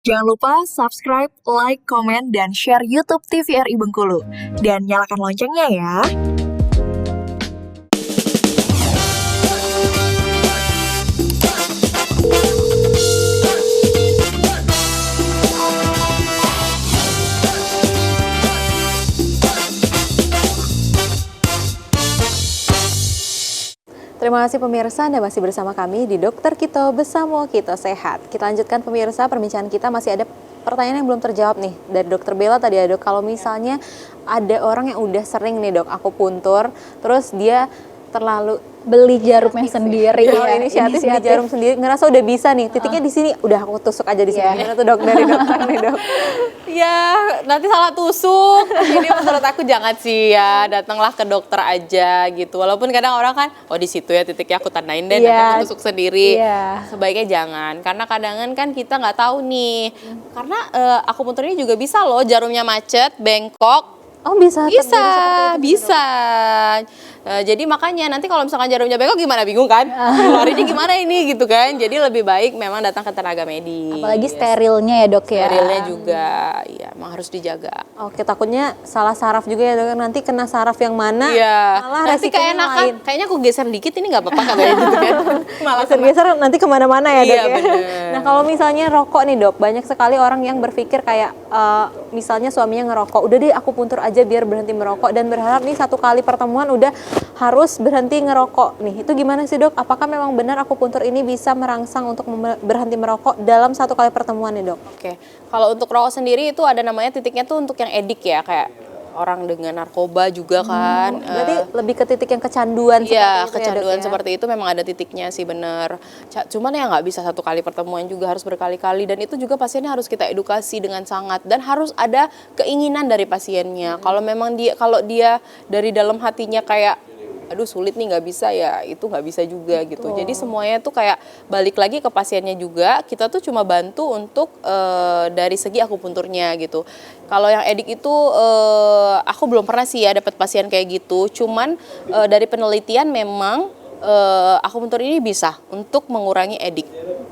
Jangan lupa subscribe, like, komen, dan share YouTube TVRI Bengkulu. Dan nyalakan loncengnya ya. Terima kasih pemirsa, Anda masih bersama kami di Dokter Kito Besamo Kito Sehat. Kita lanjutkan pemirsa, perbincangan kita masih ada pertanyaan yang belum terjawab nih. Dari Dokter Bella tadi ya dok, kalau misalnya ada orang yang udah sering nih dok akupuntur, terus dia terlalu beli jarumnya sendiri inisiatif beli jarum sendiri, ngerasa udah bisa nih, titiknya di sini, udah aku tusuk aja di sini. Gimana tuh dok dari dokter nih dok? Ya nanti salah tusuk, jadi menurut aku jangan sih ya, datanglah ke dokter aja gitu. Walaupun kadang orang kan, oh di situ ya titiknya aku tandain deh, nanti aku tusuk sendiri. Sebaiknya jangan, karena kadang kan kita nggak tahu nih. Karena akupuntur ini juga bisa loh, jarumnya macet, bengkok. Oh bisa? Bisa. Jadi makanya nanti kalau misalkan jarumnya bengkok gimana, bingung kan? Keluarinnya gimana ini gitu kan? Jadi lebih baik memang datang ke tenaga medis. Apalagi sterilnya ya dok ya? Sterilnya juga, ya emang harus dijaga. Oke, takutnya salah saraf juga ya dok, nanti kena saraf yang mana? Iya. Malah nanti keenakan, lain. kayaknya aku geser dikit ini nggak apa-apa katanya gitu kan? Malah geser nanti kemana-mana ya dok iya, ya? Bener. Nah kalau misalnya rokok nih dok, banyak sekali orang yang berpikir kayak misalnya suaminya ngerokok, udah deh aku puntur aja biar berhenti merokok, dan berharap nih satu kali pertemuan udah harus berhenti ngerokok nih. Itu gimana sih dok? Apakah memang benar akupuntur ini bisa merangsang untuk berhenti merokok dalam satu kali pertemuan nih dok? Oke, kalau untuk rokok sendiri itu ada namanya titiknya tuh untuk yang edik ya, kayak orang dengan narkoba juga kan. Berarti lebih ke titik yang kecanduan seperti itu kecanduan ya, dok, seperti itu memang ada titiknya sih, bener. Cuman ya nggak bisa satu kali pertemuan juga, harus berkali-kali, dan itu juga pasiennya harus kita edukasi dengan sangat, dan harus ada keinginan dari pasiennya. Kalau memang kalau dia dari dalam hatinya kayak aduh sulit nih nggak bisa, ya itu nggak bisa juga gitu. Jadi semuanya tuh kayak balik lagi ke pasiennya juga, kita tuh cuma bantu untuk dari segi akupunturnya gitu. Kalau yang edik itu aku belum pernah sih ya dapat pasien kayak gitu, cuman dari penelitian memang akupuntur ini bisa untuk mengurangi edik.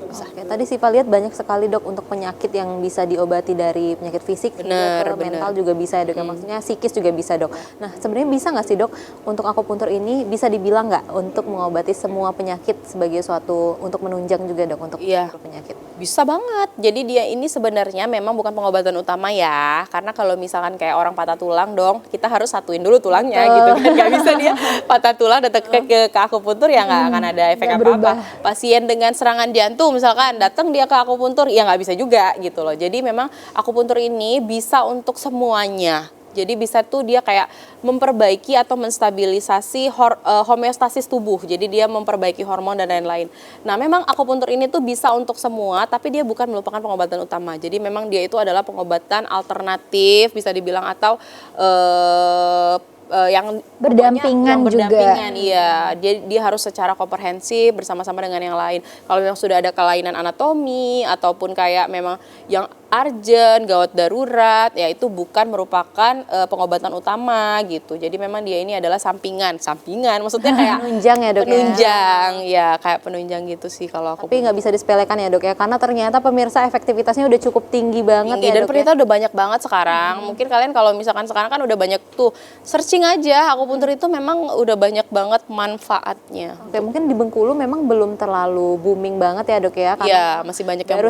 Oke, tadi Siva lihat banyak sekali dok untuk penyakit yang bisa diobati dari penyakit fisik, mental juga bisa ya dok, maksudnya psikis juga bisa dok. Nah sebenarnya bisa nggak sih dok untuk akupuntur ini bisa dibilang nggak untuk mengobati semua penyakit sebagai suatu untuk menunjang juga dok untuk penyakit? Bisa banget. Jadi dia ini sebenarnya memang bukan pengobatan utama ya, karena kalau misalkan kayak orang patah tulang dong, kita harus satuin dulu tulangnya gitu kan, nggak bisa dia patah tulang datang ke akupuntur ya nggak akan ada efek apa-apa. Pasien dengan serangan jantung misalkan datang dia ke akupuntur, ya nggak bisa juga gitu loh. Jadi memang akupuntur ini bisa untuk semuanya. Jadi bisa tuh dia kayak memperbaiki atau menstabilisasi homeostasis tubuh. Jadi dia memperbaiki hormon dan lain-lain. Nah memang akupuntur ini tuh bisa untuk semua, tapi dia bukan merupakan pengobatan utama. Jadi memang dia itu adalah pengobatan alternatif bisa dibilang, atau yang berdampingan juga. Iya, dia harus secara komprehensif bersama-sama dengan yang lain. Kalau memang sudah ada kelainan anatomi ataupun kayak memang yang urgent, gawat darurat, ya itu bukan merupakan pengobatan utama gitu. Jadi memang dia ini adalah sampingan, maksudnya kayak penunjang ya dok. Penunjang, ya kayak penunjang gitu sih kalau aku. Tapi nggak bisa disepelekan ya dok ya, karena ternyata pemirsa efektivitasnya udah cukup tinggi banget ya dan dok. ternyata udah banyak banget sekarang. Mungkin kalian kalau misalkan sekarang kan udah banyak tuh searching aja, akupuntur itu memang udah banyak banget manfaatnya. Oke, mungkin di Bengkulu memang belum terlalu booming banget ya dok ya? Iya, masih banyak yang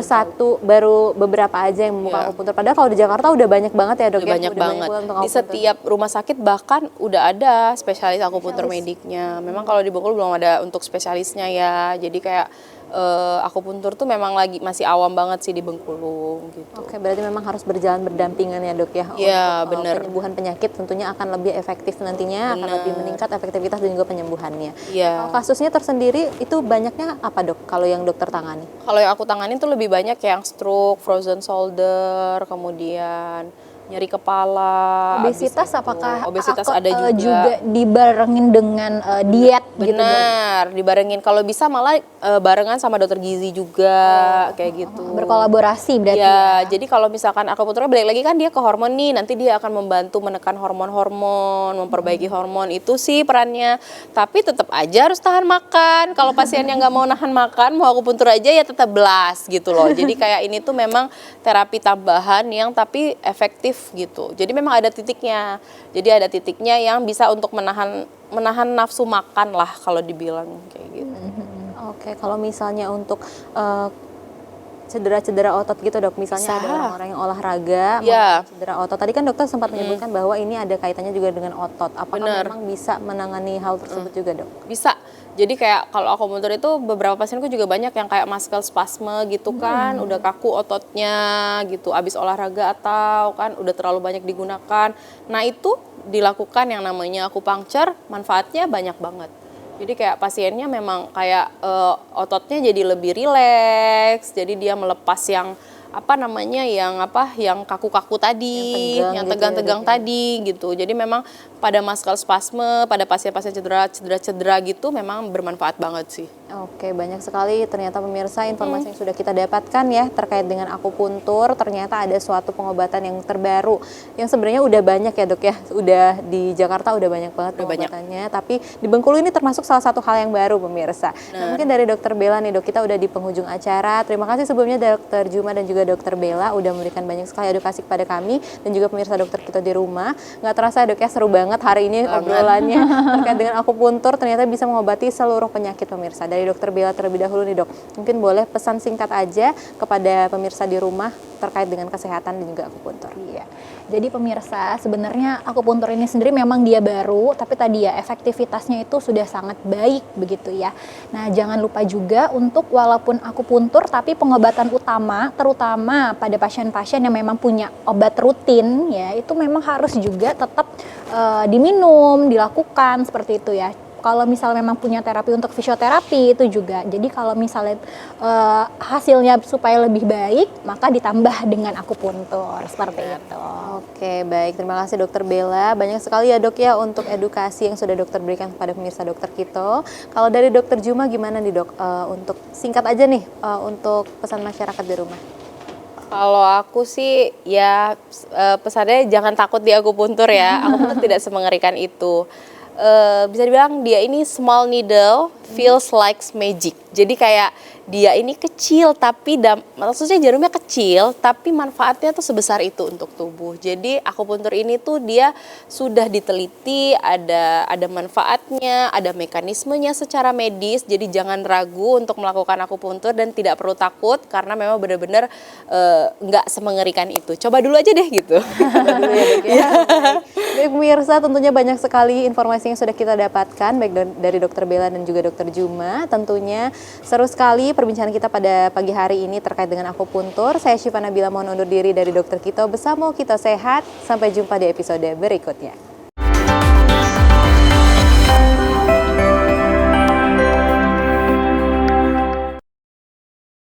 baru beberapa aja yang membuka akupuntur. Padahal kalau di Jakarta udah banyak banget ya dok ya? Banyak banget. Di setiap rumah sakit bahkan udah ada spesialis akupuntur mediknya. Memang kalau di Bengkulu belum ada untuk spesialisnya ya. Jadi kayak akupuntur tuh memang masih awam banget sih di Bengkulu gitu. Oke, berarti memang harus berjalan berdampingan ya dok ya. Iya, benar. Penyembuhan penyakit tentunya akan lebih efektif nantinya, akan lebih meningkat efektivitas dan juga penyembuhannya. Iya. Kalau kasusnya tersendiri itu banyaknya apa dok kalau yang dokter tangani? Kalau yang aku tangani tuh lebih banyak yang stroke, frozen shoulder, kemudian nyeri kepala. Obesitas habis itu. apakah Obesitas ada juga. juga dibarengin dengan diet gitu dok? Benar, dibarengin. Kalau bisa malah barengan sama dokter gizi juga kayak gitu. Berkolaborasi berarti Ya, jadi kalau misalkan akupunturnya balik lagi kan dia ke hormon nih, nanti dia akan membantu menekan hormon-hormon, memperbaiki hormon, itu sih perannya. Tapi tetap aja harus tahan makan. Kalau pasien yang nggak mau nahan makan, mau akupuntur aja ya tetap blast gitu loh. Jadi kayak ini tuh memang terapi tambahan yang tapi efektif gitu. Jadi memang ada titiknya. Jadi ada titiknya yang bisa untuk menahan nafsu makan lah kalau dibilang kayak gitu. Oke, kalau misalnya untuk cedera-cedera otot gitu dok, misalnya ada Bisa. orang-orang yang olahraga Ya. mengalami cedera otot. Tadi kan dokter sempat menyebutkan bahwa ini ada kaitannya juga dengan otot. Apakah Bener. memang bisa menangani hal tersebut juga dok? Bisa. Jadi kayak kalau akupuntur itu beberapa pasienku juga banyak yang kayak muscle spasme gitu kan, udah kaku ototnya gitu, abis olahraga atau kan udah terlalu banyak digunakan. Nah itu dilakukan yang namanya akupunktur, manfaatnya banyak banget. Jadi kayak pasiennya memang kayak ototnya jadi lebih rileks, jadi dia melepas yang yang kaku-kaku tadi, Yang tegang yang gitu ya, tegang-tegang Dok, ya? tadi gitu. Jadi memang pada muscle spasme, pada pasien-pasien cedera gitu memang bermanfaat banget sih. Oke, banyak sekali ternyata pemirsa informasi yang sudah kita dapatkan ya terkait dengan akupuntur. Ternyata ada suatu pengobatan yang terbaru yang sebenarnya udah banyak ya dok ya. Udah di Jakarta udah banyak banget Udah banyak. pengobatannya. Tapi di Bengkulu ini termasuk salah satu hal yang baru pemirsa. Nah, mungkin dari dokter Bella nih dok, kita udah di penghujung acara. Terima kasih sebelumnya dokter Juma dan juga dokter Bella udah memberikan banyak sekali edukasi kepada kami dan juga pemirsa dokter kita di rumah. Nggak terasa dok ya, seru banget hari ini obrolannya terkait dengan akupuntur ternyata bisa mengobati seluruh penyakit pemirsa. Dari dokter Bella terlebih dahulu nih dok, mungkin boleh pesan singkat aja kepada pemirsa di rumah terkait dengan kesehatan dan juga akupuntur. Iya. Jadi pemirsa, sebenarnya akupuntur ini sendiri memang dia baru, tapi tadi ya efektivitasnya itu sudah sangat baik begitu ya. Nah, jangan lupa juga untuk walaupun akupuntur tapi pengobatan utama terutama pada pasien-pasien yang memang punya obat rutin ya, itu memang harus juga tetap diminum, dilakukan seperti itu ya. Kalau misalnya memang punya terapi untuk fisioterapi itu juga. Jadi kalau misalnya hasilnya supaya lebih baik, maka ditambah dengan akupuntur seperti itu. Oke, baik. Terima kasih dokter Bella. Banyak sekali ya dok ya untuk edukasi yang sudah dokter berikan kepada pemirsa dokter kita. Kalau dari dokter Juma gimana nih dok? Untuk singkat aja nih untuk pesan masyarakat di rumah. Kalau aku sih ya pesannya jangan takut di akupuntur ya. Akupuntur tidak semengerikan itu. Bisa dibilang dia ini small needle feels like magic. Jadi kayak dia ini kecil tapi maksudnya jarumnya kecil tapi manfaatnya tuh sebesar itu untuk tubuh. Jadi akupuntur ini tuh dia sudah diteliti, ada manfaatnya, ada mekanismenya secara medis. Jadi jangan ragu untuk melakukan akupuntur dan tidak perlu takut karena memang benar-benar nggak semengerikan itu. Coba dulu aja deh gitu. Dulu ya dok ya. Baik pemirsa, tentunya banyak sekali informasi yang sudah kita dapatkan baik dari dokter Bella dan juga dokter Juma. Tentunya seru sekali perbincangan kita pada pagi hari ini terkait dengan akupuntur. Saya Syifa Nabila mohon undur diri dari dokter Kito bersama Kito Sehat. Sampai jumpa di episode berikutnya.